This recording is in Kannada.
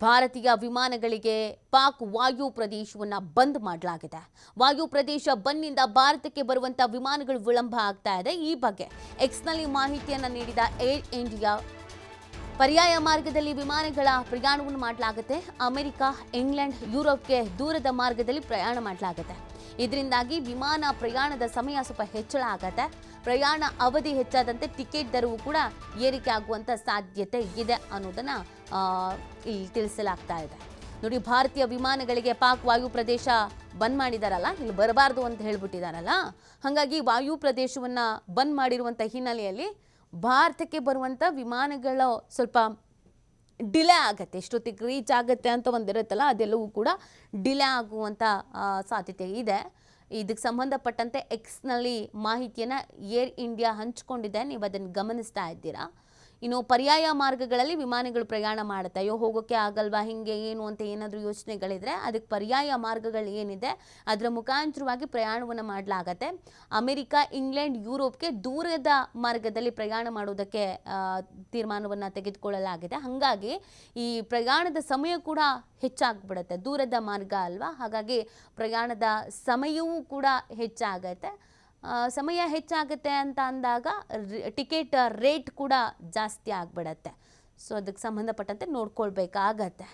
ಭಾರತೀಯ ವಿಮಾನಗಳಿಗೆ ಪಾಕ್ ವಾಯು ಪ್ರದೇಶವನ್ನು ಬಂದ್ ಮಾಡಲಾಗಿದೆ. ವಾಯು ಪ್ರದೇಶ ಬಂದ್ನಿಂದ ಭಾರತಕ್ಕೆ ಬರುವಂತ ವಿಮಾನಗಳು ವಿಳಂಬ ಆಗ್ತಾ ಇದೆ. ಈ ಬಗ್ಗೆ ಎಕ್ಸ್ನಲ್ಲಿ ಮಾಹಿತಿಯನ್ನು ನೀಡಿದ ಏರ್ ಇಂಡಿಯಾ ಪರ್ಯಾಯ ಮಾರ್ಗದಲ್ಲಿ ವಿಮಾನಗಳ ಪ್ರಯಾಣವನ್ನು ಮಾಡಲಾಗುತ್ತೆ. ಅಮೆರಿಕ, ಇಂಗ್ಲೆಂಡ್, ಯುರೋಪ್ಗೆ ದೂರದ ಮಾರ್ಗದಲ್ಲಿ ಪ್ರಯಾಣ ಮಾಡಲಾಗುತ್ತೆ. ಇದರಿಂದಾಗಿ ವಿಮಾನ ಪ್ರಯಾಣದ ಸಮಯ ಸ್ವಲ್ಪ ಹೆಚ್ಚಳ ಆಗುತ್ತೆ. ಪ್ರಯಾಣ ಅವಧಿ ಹೆಚ್ಚಾದಂತೆ ಟಿಕೆಟ್ ದರವು ಕೂಡ ಏರಿಕೆ ಆಗುವಂತ ಸಾಧ್ಯತೆ ಇದೆ ಅನ್ನೋದನ್ನ ಇಲ್ಲಿ ತಿಳಿಸಲಾಗ್ತಾ ಇದೆ. ನೋಡಿ, ಭಾರತೀಯ ವಿಮಾನಗಳಿಗೆ ಪಾಕ್ ವಾಯು ಪ್ರದೇಶ ಬಂದ್ ಮಾಡಿದಾರಲ್ಲ, ಇಲ್ಲಿ ಬರಬಾರ್ದು ಅಂತ ಹೇಳ್ಬಿಟ್ಟಿದಾರಲ್ಲ, ಹಾಗಾಗಿ ವಾಯು ಪ್ರದೇಶವನ್ನ ಬಂದ್ ಮಾಡಿರುವಂತ ಹಿನ್ನೆಲೆಯಲ್ಲಿ ಭಾರತಕ್ಕೆ ಬರುವಂತ ವಿಮಾನಗಳು ಸ್ವಲ್ಪ ಡಿಲೇ ಆಗುತ್ತೆ. ಎಷ್ಟೊತ್ತಿಗೆ ರೀಚ್ ಆಗುತ್ತೆ ಅಂತ ಒಂದಿರುತ್ತಲ್ಲ, ಅದೆಲ್ಲವೂ ಕೂಡ ಡಿಲೇ ಆಗುವಂಥ ಸಾಧ್ಯತೆ ಇದೆ. ಇದಕ್ಕೆ ಸಂಬಂಧಪಟ್ಟಂತೆ ಎಕ್ಸ್ನಲ್ಲಿ ಮಾಹಿತಿಯನ್ನು ಏರ್ ಇಂಡಿಯಾ ಹಂಚಿಕೊಂಡಿದೆ. ನೀವು ಅದನ್ನು ಗಮನಿಸ್ತಾ ಇದ್ದೀರಾ. ಇನ್ನು ಪರ್ಯಾಯ ಮಾರ್ಗಗಳಲ್ಲಿ ವಿಮಾನಗಳು ಪ್ರಯಾಣ ಮಾಡುತ್ತೆ. ಅಯ್ಯೋ, ಹೋಗೋಕ್ಕೆ ಆಗಲ್ವಾ, ಹಿಂಗೆ ಏನು ಅಂತ ಏನಾದರೂ ಯೋಚನೆಗಳಿದ್ರೆ ಅದಕ್ಕೆ ಪರ್ಯಾಯ ಮಾರ್ಗಗಳು ಏನಿದೆ ಅದರ ಮುಖಾಂತರವಾಗಿ ಪ್ರಯಾಣವನ್ನು ಮಾಡಲಾಗತ್ತೆ. ಅಮೆರಿಕ, ಇಂಗ್ಲೆಂಡ್, ಯುರೋಪ್ಗೆ ದೂರದ ಮಾರ್ಗದಲ್ಲಿ ಪ್ರಯಾಣ ಮಾಡೋದಕ್ಕೆ ತೀರ್ಮಾನವನ್ನು ತೆಗೆದುಕೊಳ್ಳಲಾಗಿದೆ. ಹಾಗಾಗಿ ಈ ಪ್ರಯಾಣದ ಸಮಯ ಕೂಡ ಹೆಚ್ಚಾಗ್ಬಿಡುತ್ತೆ. ದೂರದ ಮಾರ್ಗ ಅಲ್ವಾ, ಹಾಗಾಗಿ ಪ್ರಯಾಣದ ಸಮಯವೂ ಕೂಡ ಹೆಚ್ಚಾಗತ್ತೆ. ಸಮಯ ಹೆಚ್ಚಾಗುತ್ತೆ ಅಂತ ಅಂದಾಗ ಟಿಕೆಟ್ ರೇಟ್ ಕೂಡ ಜಾಸ್ತಿ ಆಗಿಬಿಡತ್ತೆ. ಸೊ ಅದಕ್ಕೆ ಸಂಬಂಧಪಟ್ಟಂತೆ ನೋಡ್ಕೊಳ್ಬೇಕಾಗತ್ತೆ.